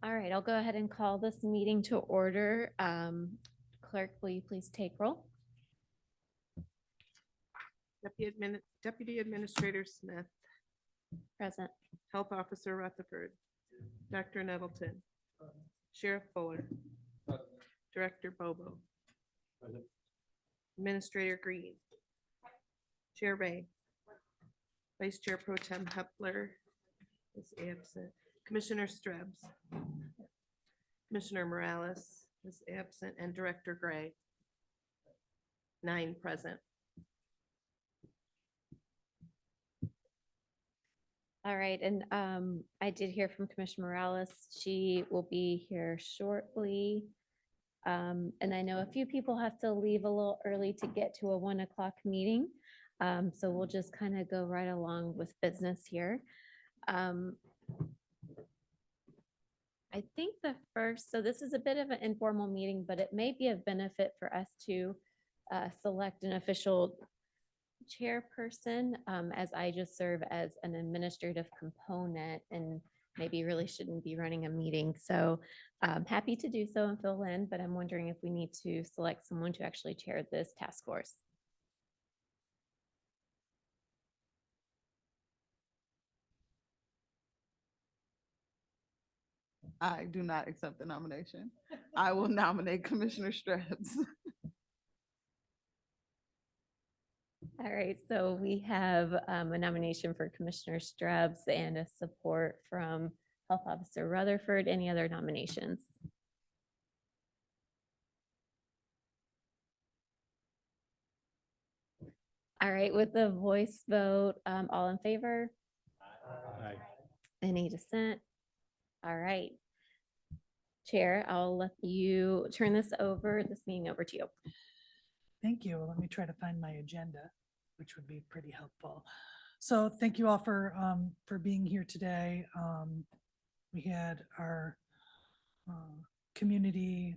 All right, I'll go ahead and call this meeting to order. Clerk, will you please take roll? Deputy Administrator Smith, Present. Health Officer Rutherford, Dr. Nettleton, Sheriff Fuller, Director Bobo, Administrator Green, Chair Ray, Vice Chair Pro Tem Hepler is absent, Commissioner Strebs, Commissioner Morales is absent, and Director Gray. 9 present. All right, and I did hear from Commissioner Morales. She will be here shortly. And I know a few people have to leave a little early to get to a 1 o'clock meeting. So we'll just kind of go right along with business here. I think so this is a bit of an informal meeting, but it may be of benefit for us to select an official chairperson, as I just serve as an administrative component and maybe really shouldn't be running a meeting. So I'm happy to do so and fill in, but I'm wondering if we need to select someone to actually chair this task force. I do not accept the nomination. I will nominate Commissioner Strebs. All right, so we have a nomination for Commissioner Strebs and a support from Health Officer Rutherford. Any other nominations? All right, with the voice vote, all in favor? Aye. Any dissent? All right. Chair, I'll let you turn this meeting over to you. Thank you. Let me try to find my agenda, which would be pretty helpful. So thank you all for being here today. We had our community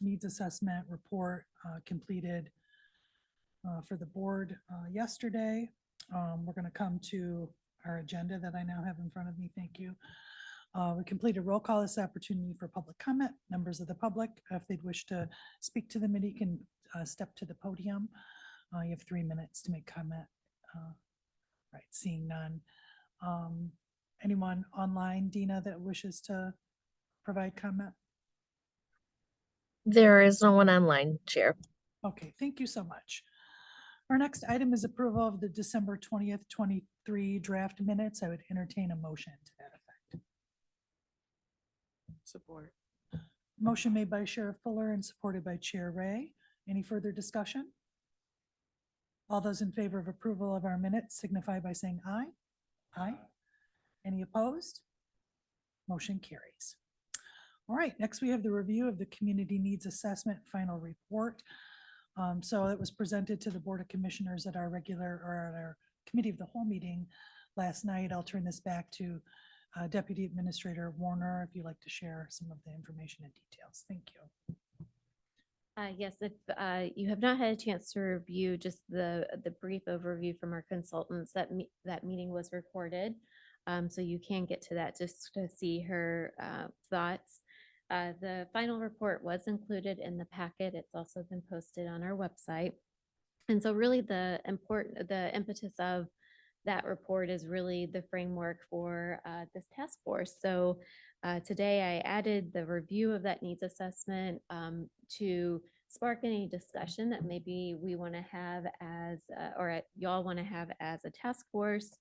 needs assessment report completed for the board yesterday. We're going to come to our agenda that I now have in front of me. Thank you. We completed roll call. This opportunity for public comment. Members of the public, if they'd wish to speak to the committee, can step to the podium. You have 3 minutes to make comment. Right, seeing none. Anyone online, Dina, that wishes to provide comment? There is no one online, Chair. Okay, thank you so much. Our next item is approval of the December 20th, 23 draft minutes. I would entertain a motion to that effect. Support. Motion made by Sheriff Fuller and supported by Chair Ray. Any further discussion? All those in favor of approval of our minutes signify by saying aye. Aye. Any opposed? Motion carries. All right, next we have the review of the Community Needs Assessment Final Report. So it was presented to the Board of Commissioners at our Committee of the Whole meeting last night. I'll turn this back to Deputy Administrator Warner if you'd like to share some of the information and details. Thank you. Yes, if you have not had a chance to review just the brief overview from our consultants, that meeting was recorded. So you can get to that just to see her thoughts. The final report was included in the packet. It's also been posted on our website. And so really the impetus of that report is really the framework for this task force. So today I added the review of that needs assessment to spark any discussion that maybe we want to have y'all want to have as a task force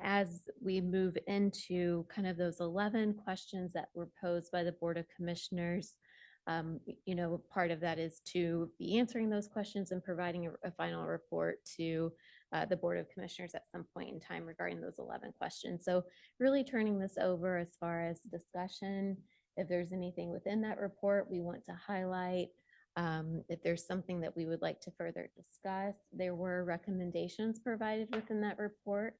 as we move into kind of those 11 questions that were posed by the Board of Commissioners. Part of that is to be answering those questions and providing a final report to the Board of Commissioners at some point in time regarding those 11 questions. So really turning this over as far as discussion, if there's anything within that report we want to highlight, if there's something that we would like to further discuss. There were recommendations provided within that report.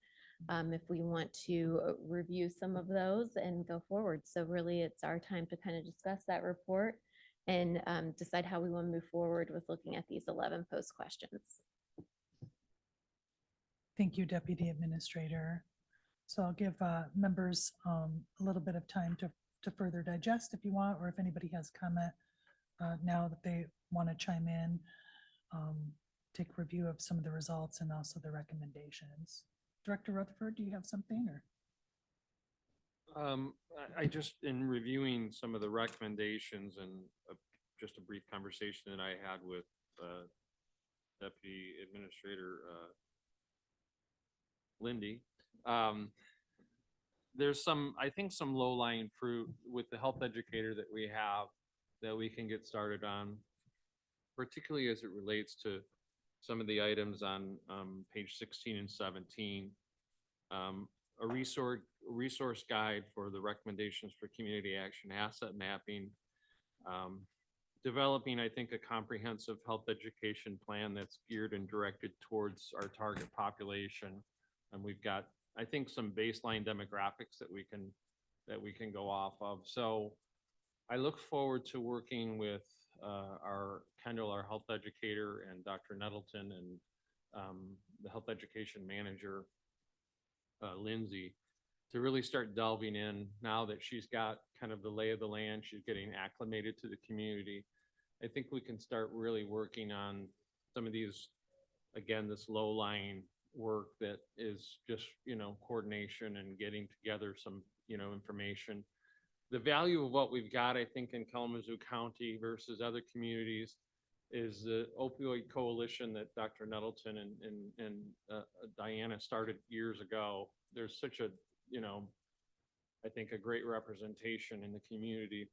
If we want to review some of those and go forward. So really it's our time to kind of discuss that report and decide how we want to move forward with looking at these 11 post questions. Thank you, Deputy Administrator. So I'll give members a little bit of time to to further digest if you want, or if anybody has comment now that they want to chime in, take review of some of the results and also the recommendations. Director Rutherford, do you have something or? I just, in reviewing some of the recommendations and just a brief conversation that I had with Deputy Administrator Lindy, there's some, I think, some low-lying fruit with the health educator that we have that we can get started on, particularly as it relates to some of the items on page 16 and 17. A resource guide for the recommendations for community action, asset mapping, developing, I think, a comprehensive health education plan that's geared and directed towards our target population. And we've got, I think, some baseline demographics that we can go off of. So I look forward to working with our Kendall, our health educator, and Dr. Nettleton, and the health education manager, Lindsay, to really start delving in now that she's got kind of the lay of the land, she's getting acclimated to the community. I think we can start really working on some of these, again, this low-lying work that is just, coordination and getting together some, information. The value of what we've got, I think, in Kalamazoo County versus other communities is the opioid coalition that Dr. Nettleton and Diana started years ago. There's such a, I think, a great representation in the community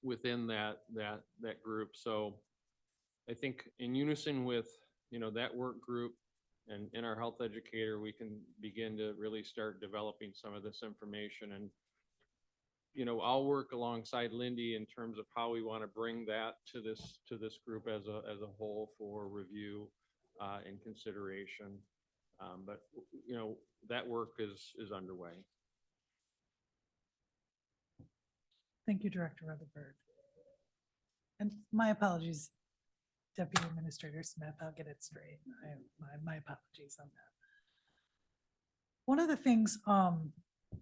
within that group. So I think in unison with, that work group and in our health educator, we can begin to really start developing some of this information. And I'll work alongside Lindy in terms of how we want to bring that to this group as a whole for review and consideration. But that work is underway. Thank you, Director Rutherford. And my apologies, Deputy Administrator Smith, I'll get it straight. My apologies on that. One of the things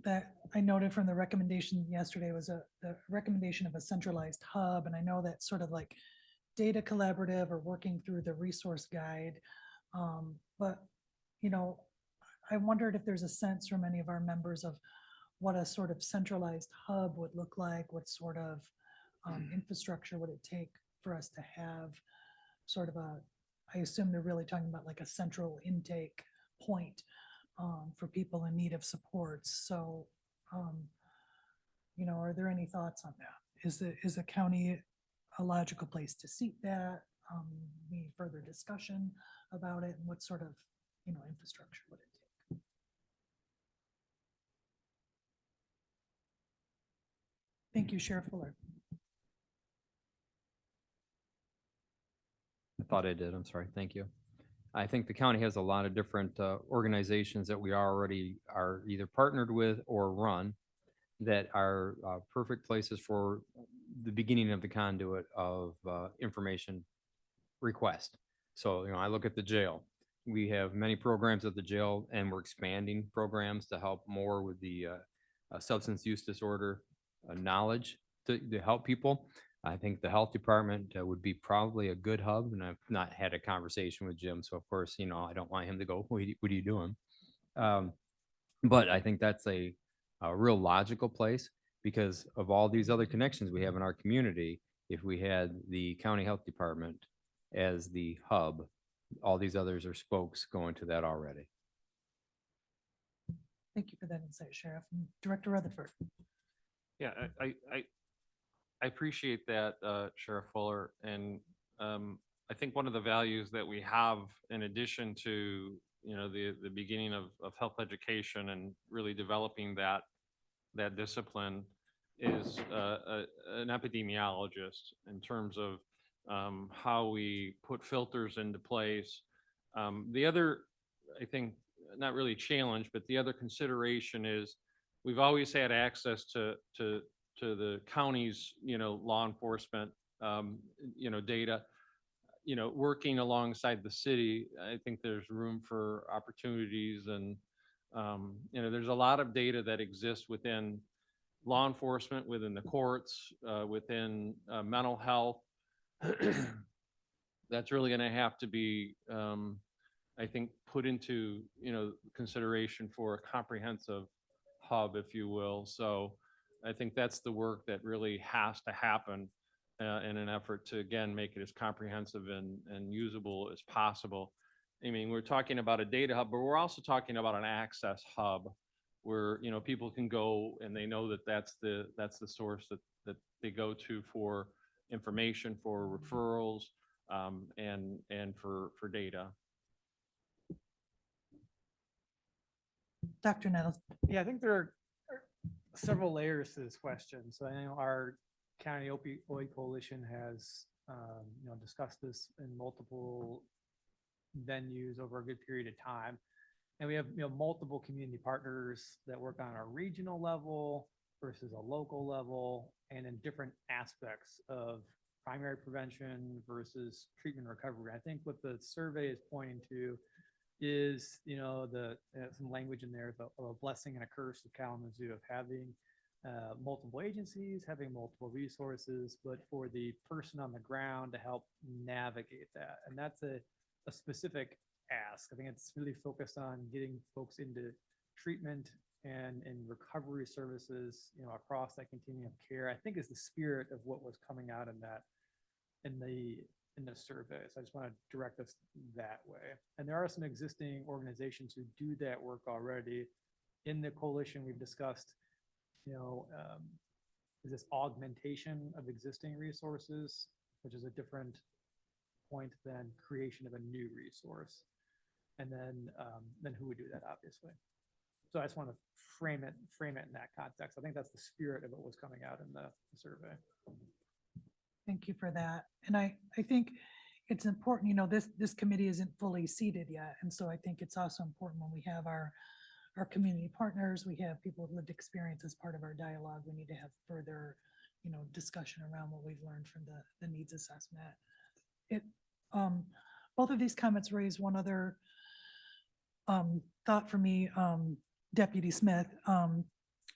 that I noted from the recommendation yesterday was the recommendation of a centralized hub. And I know that sort of like data collaborative or working through the resource guide. But, I wondered if there's a sense from any of our members of what a sort of centralized hub would look like, what sort of infrastructure would it take for us to have sort of I assume they're really talking about like a central intake point for people in need of supports. So, are there any thoughts on that? Is the county a logical place to seat that? Need further discussion about it, and what sort of, infrastructure would it take? Thank you, Sheriff Fuller. I thought I did. I'm sorry. Thank you. I think the county has a lot of different organizations that we already are either partnered with or run that are perfect places for the beginning of the conduit of information request. So, I look at the jail. We have many programs at the jail, and we're expanding programs to help more with the substance use disorder knowledge to help people. I think the health department would be probably a good hub, and I've not had a conversation with Jim, so of course, I don't want him to go, what are you doing? But I think that's a real logical place because of all these other connections we have in our community. If we had the county health department as the hub, all these others are spokes going to that already. Thank you for that insight, Sheriff. And Director Rutherford. Yeah, I appreciate that, Sheriff Fuller. And I think one of the values that we have, in addition to, the beginning of health education and really developing that discipline, is an epidemiologist in terms of how we put filters into place. The other, I think, not really challenge, but the other consideration is we've always had access to the county's, law enforcement, data, working alongside the city. I think there's room for opportunities, and, there's a lot of data that exists within law enforcement, within the courts, within mental health. That's really going to have to be, I think, put into, consideration for a comprehensive hub, if you will. So I think that's the work that really has to happen in an effort to, again, make it as comprehensive and usable as possible. I mean, we're talking about a data hub, but we're also talking about an access hub where, people can go and they know that that's the source that they go to for information, for referrals, and for data. Dr. Nettles. Yeah, I think there are several layers to this question. So I know our county opioid coalition has, discussed this in multiple venues over a good period of time. And we have, multiple community partners that work on a regional level versus a local level and in different aspects of primary prevention versus treatment recovery. I think what the survey is pointing to is, some language in there of a blessing and a curse of Kalamazoo, of having multiple agencies, having multiple resources, but for the person on the ground to help navigate that. And that's a specific ask. I think it's really focused on getting folks into treatment and recovery services, across that continuum of care, I think is the spirit of what was coming out in that, in the survey. So I just want to direct us that way. And there are some existing organizations who do that work already. In the coalition, we've discussed, is this augmentation of existing resources, which is a different point than creation of a new resource. And then who would do that, obviously. So I just want to frame it in that context. I think that's the spirit of what was coming out in the survey. Thank you for that. And I think it's important, this committee isn't fully seated yet. And so I think it's also important when we have our community partners, we have people with lived experience as part of our dialogue. We need to have further, discussion around what we've learned from the needs assessment. Both of these comments raise one other thought for me, Deputy Smith.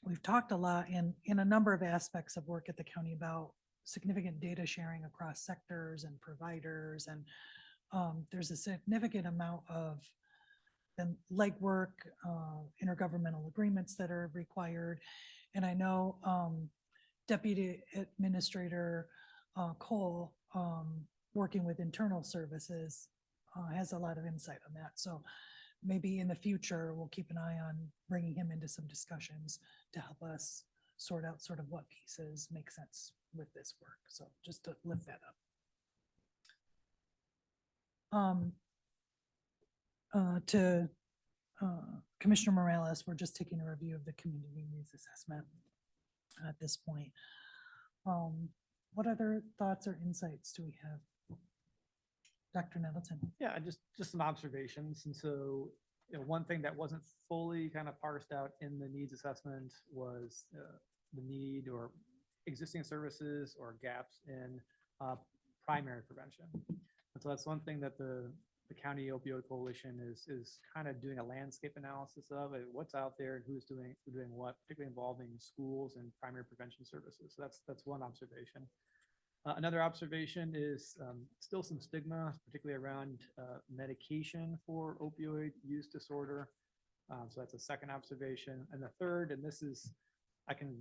We've talked a lot in a number of aspects of work at the county about significant data sharing across sectors and providers. And there's a significant amount of legwork, intergovernmental agreements that are required. And I know Deputy Administrator Cole, working with internal services, has a lot of insight on that. So maybe in the future, we'll keep an eye on bringing him into some discussions to help us sort out sort of what pieces make sense with this work. So just to lift that up. To Commissioner Morales, we're just taking a review of the community needs assessment at this point. What other thoughts or insights do we have? Dr. Nettleton. Yeah, just some observations. And so, one thing that wasn't fully kind of parsed out in the needs assessment was the need or existing services or gaps in primary prevention. And so that's one thing that the County Opioid Coalition is kind of doing a landscape analysis of what's out there and who's doing what, particularly involving schools and primary prevention services. So that's one observation. Another observation is still some stigma, particularly around medication for opioid use disorder. So that's a second observation. And the third, and this is, I can,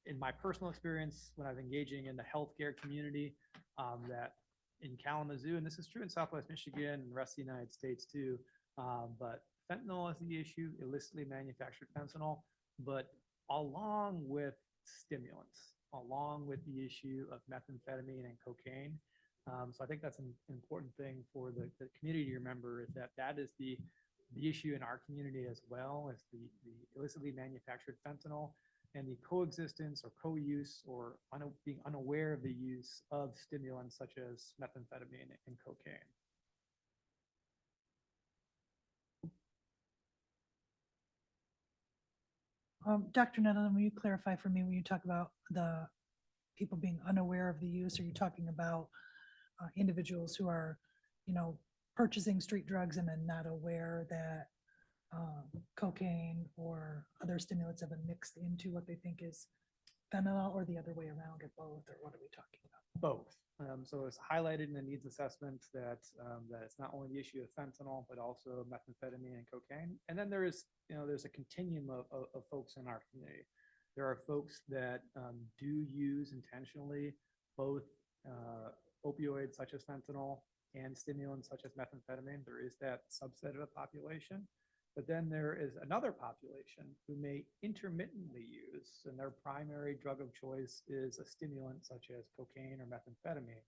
in my personal experience, when I was engaging in the healthcare community, that in Kalamazoo, and this is true in Southwest Michigan and the rest of the United States too, but fentanyl is the issue, illicitly manufactured fentanyl, but along with stimulants, along with the issue of methamphetamine and cocaine. So I think that's an important thing for the community to remember, is that is the issue in our community as well, as the illicitly manufactured fentanyl and the coexistence or co-use or being unaware of the use of stimulants such as methamphetamine and cocaine. Dr. Nettleton, will you clarify for me when you talk about the people being unaware of the use? Are you talking about individuals who are, purchasing street drugs and then not aware that cocaine or other stimulants have been mixed into what they think is fentanyl, or the other way around, or both, or what are we talking about? Both. So it's highlighted in the needs assessment that, that it's not only the issue of fentanyl, but also methamphetamine and cocaine. And then there is, there's a continuum of folks in our community. There are folks that do use intentionally both opioids such as fentanyl and stimulants such as methamphetamine. There is that subset of the population. But then there is another population who may intermittently use, and their primary drug of choice is a stimulant such as cocaine or methamphetamine,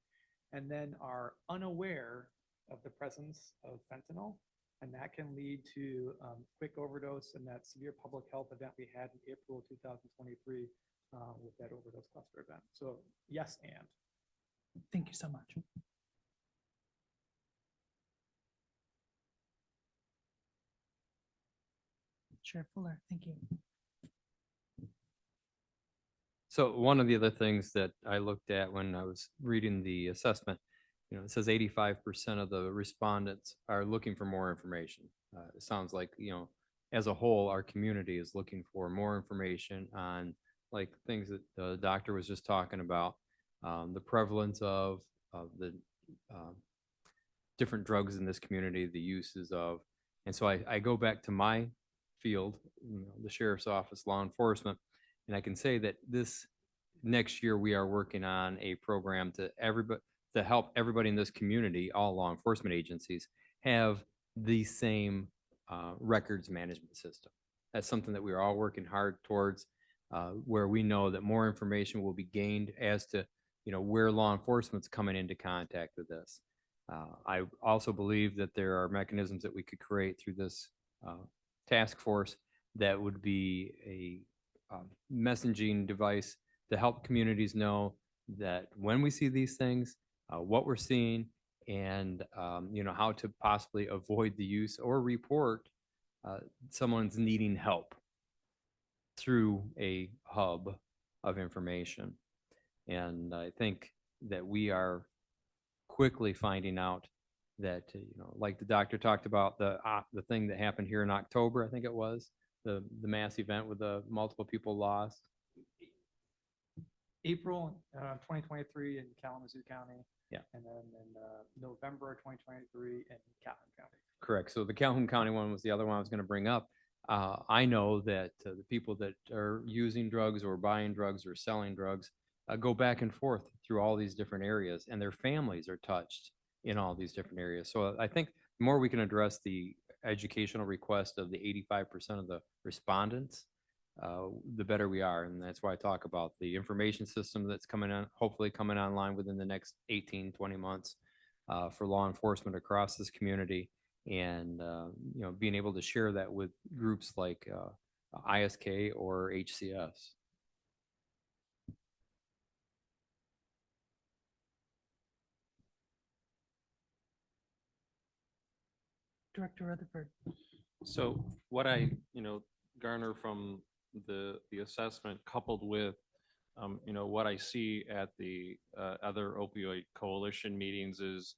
and then are unaware of the presence of fentanyl. And that can lead to quick overdose and that severe public health event we had in April 2023 with that overdose cluster event. So yes, and. Thank you so much. Chair Fuller, thank you. So one of the other things that I looked at when I was reading the assessment, it says 85% of the respondents are looking for more information. It sounds like, as a whole, our community is looking for more information on like things that the doctor was just talking about, the prevalence of the different drugs in this community, the uses of. And so I go back to my field, the sheriff's office, law enforcement, and I can say that this next year we are working on a program to help everybody in this community, all law enforcement agencies, have the same records management system. That's something that we are all working hard towards, where we know that more information will be gained as to where law enforcement's coming into contact with this. I also believe that there are mechanisms that we could create through this task force that would be a messaging device to help communities know that when we see these things, what we're seeing, and how to possibly avoid the use or report someone's needing help through a hub of information. And I think that we are quickly finding out that, like the doctor talked about, the thing that happened here in October, I think it was, the mass event with the multiple people lost. April 2023 in Kalamazoo County. Yeah. And then in November 2023 in Calhoun County. Correct. So the Calhoun County one was the other one I was going to bring up. I know that the people that are using drugs or buying drugs or selling drugs go back and forth through all these different areas, and their families are touched in all these different areas. So I think the more we can address the educational request of the 85% of the respondents, the better we are. And that's why I talk about the information system that's coming on, hopefully coming online within the next 18, 20 months for law enforcement across this community. And, being able to share that with groups like ISK or HCS. Director Rutherford. So what I, garner from the assessment coupled with, what I see at the other opioid coalition meetings is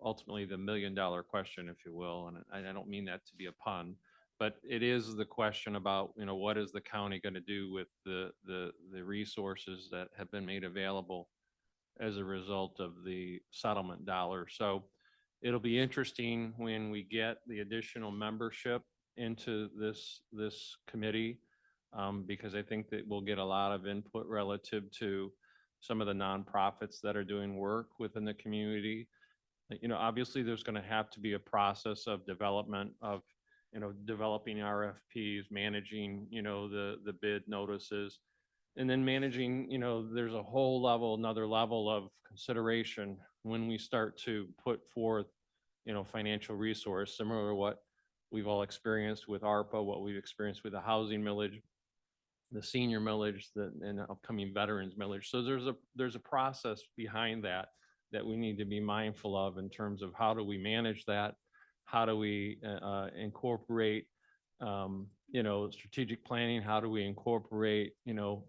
ultimately the $1 million question, if you will. And I don't mean that to be a pun, but it is the question about, what is the county going to do with the resources that have been made available as a result of the settlement dollar. So it'll be interesting when we get the additional membership into this committee, because I think that we'll get a lot of input relative to some of the nonprofits that are doing work within the community. Obviously there's going to have to be a process of development of, developing RFPs, managing, the bid notices, and then managing, there's a whole another level of consideration when we start to put forth, financial resource, similar to what we've all experienced with ARPA, what we've experienced with the housing millage, the senior millage, and upcoming veterans millage. So there's a process behind that we need to be mindful of in terms of how do we manage that? How do we incorporate, strategic planning? How do we incorporate,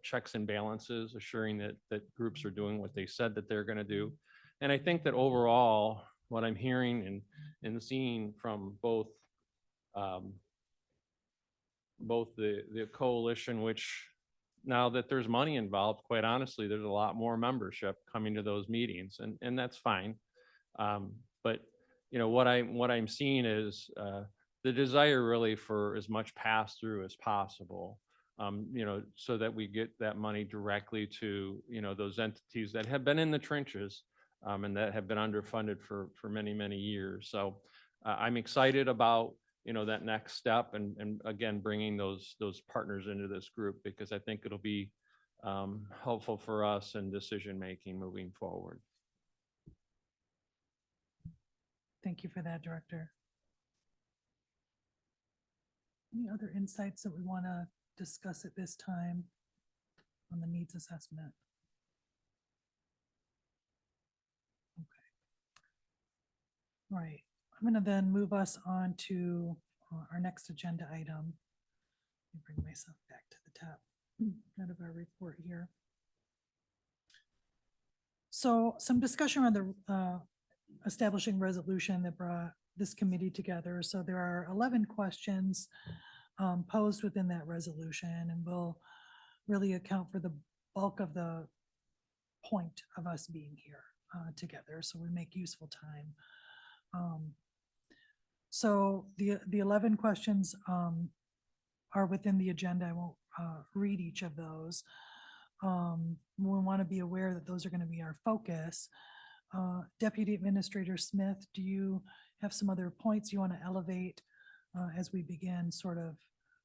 checks and balances, assuring that groups are doing what they said that they're going to do? And I think that overall, what I'm hearing and seeing from both both the coalition, which now that there's money involved, quite honestly, there's a lot more membership coming to those meetings, and that's fine. But what I'm seeing is the desire really for as much pass through as possible. So that we get that money directly to those entities that have been in the trenches and that have been underfunded for many years. So I'm excited about that next step and again bringing those partners into this group, because I think it'll be helpful for us in decision making moving forward. Thank you for that, Director. Any other insights that we want to discuss at this time on the needs assessment? Okay. All right, I'm going to then move us on to our next agenda item. Let me bring myself back to the top out of our report here. So some discussion around the establishing resolution that brought this committee together. So there are 11 questions posed within that resolution, and will really account for the bulk of the point of us being here together. So we make useful time. So the 11 questions are within the agenda. I won't read each of those. We want to be aware that those are going to be our focus. Deputy Administrator Smith, do you have some other points you want to elevate as we begin sort of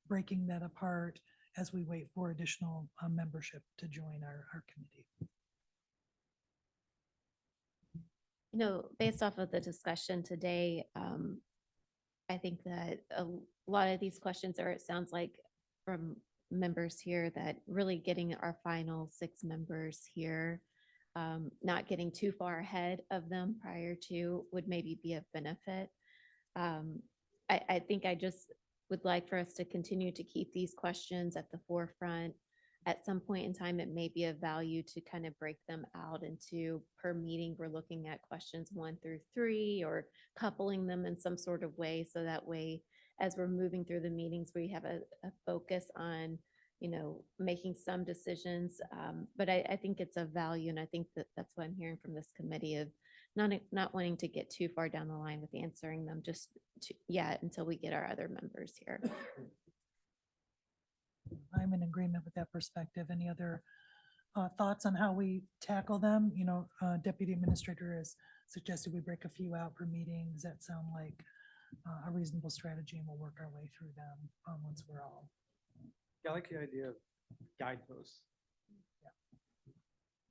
breaking that apart as we wait for additional membership to join our committee? Based off of the discussion today, I think that a lot of these questions are, it sounds like from members here, that really getting our final 6 members here, not getting too far ahead of them prior to would maybe be of benefit. I think I just would like for us to continue to keep these questions at the forefront. At some point in time, it may be of value to kind of break them out into, per meeting, we're looking at questions 1 through 3 or coupling them in some sort of way. So that way, as we're moving through the meetings, we have a focus on, making some decisions. But I think it's of value. And I think that that's what I'm hearing from this committee, of not wanting to get too far down the line with answering them just yet until we get our other members here. I'm in agreement with that perspective. Any other thoughts on how we tackle them? Deputy Administrator has suggested we break a few out per meeting. Does that sound like a reasonable strategy? And we'll work our way through them once we're all. Yeah, I like the idea of guideposts.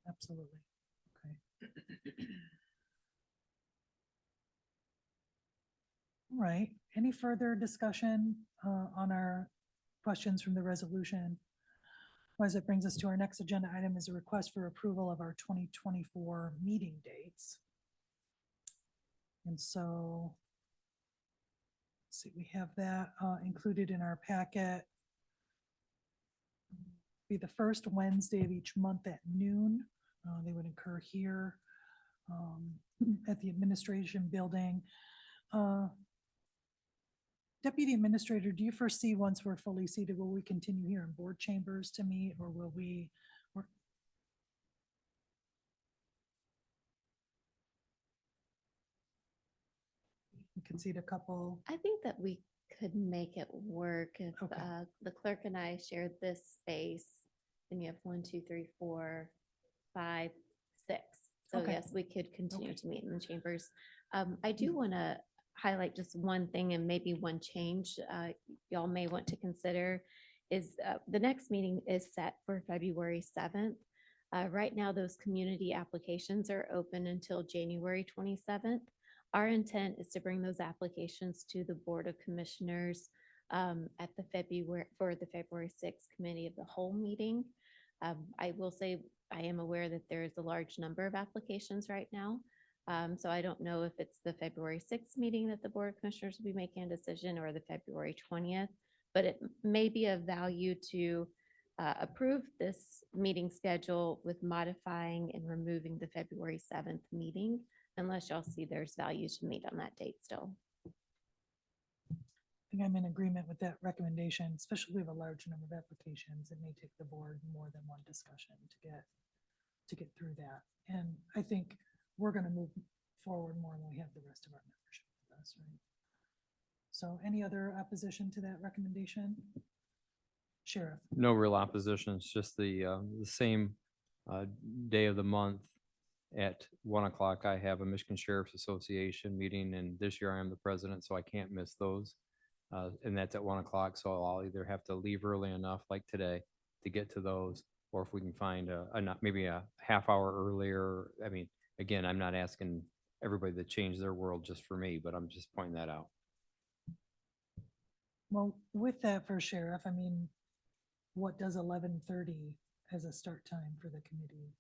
Absolutely. Okay. All right. Any further discussion on our questions from the resolution? As it brings us to our next agenda item, is a request for approval of our 2024 meeting dates. And so, let's see, we have that included in our packet. Be the first Wednesday of each month at noon. They would occur here at the Administration Building. Deputy Administrator, do you foresee, once we're fully seated, will we continue here in board chambers to meet, or will we? We can seat a couple. I think that we could make it work if Okay. The clerk and I shared this space, and you have 1, 2, 3, 4, 5, 6. So Okay. yes, we could continue Okay. to meet in the chambers. I do want to highlight just one thing, and maybe one change y'all may want to consider is the next meeting is set for February 7th. Right now, those community applications are open until January 27th. Our intent is to bring those applications to the Board of Commissioners at the February 6th Committee of the Whole meeting. I will say I am aware that there is a large number of applications right now. So I don't know if it's the February 6th meeting that the Board of Commissioners will be making a decision, or the February 20th, but it may be of value to approve this meeting schedule with modifying and removing the February 7th meeting, unless y'all see there's value to meet on that date still. think I'm in agreement with that recommendation, especially if we have a large number of applications. It may take the board more than one discussion to get through that. And I think we're gonna move forward more when we have the rest of our membership with us, right? So any other opposition to that recommendation? Sheriff, No real opposition. It's just the same day of the month at 1 o'clock. I have a Michigan Sheriff's Association meeting, and this year I am the president, so I can't miss those. And that's at 1 o'clock, so I'll either have to leave early enough, like today, to get to those, or if we can find maybe a half hour earlier. I mean, again, I'm not asking everybody to change their world just for me, but I'm just pointing that out. well, with that for sheriff, I mean, what does 11:30 as a start time for the committee?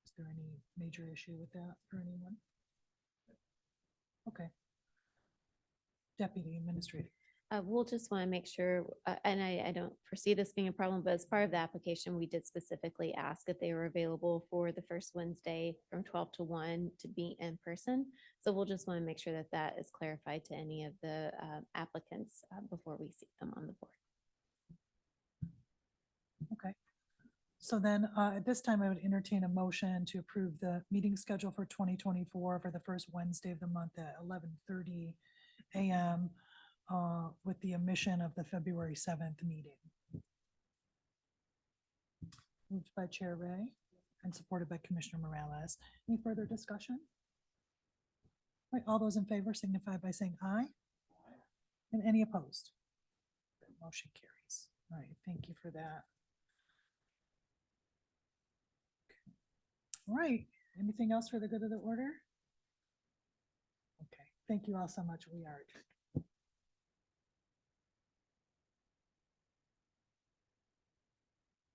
Is there any major issue with that for anyone? Okay. Deputy Administrator. We'll just want to make sure, and I don't foresee this being a problem, but as part of the application, we did specifically ask if they were available for the first Wednesday from 12 to 1 to be in person. So we'll just want to make sure that that is clarified to any of the applicants before we see them on the board. Okay. So then at this time, I would entertain a motion to approve the meeting schedule for 2024 for the first Wednesday of the month at 11:30 a.m. With the omission of the February 7th meeting. Moved by Chair Ray and supported by Commissioner Morales. Any further discussion? Right, all those in favor signify by saying aye. And any opposed? The motion carries. All right, thank you for that. All right, anything else for the good of the order? Okay, thank you all so much. We are adjourned.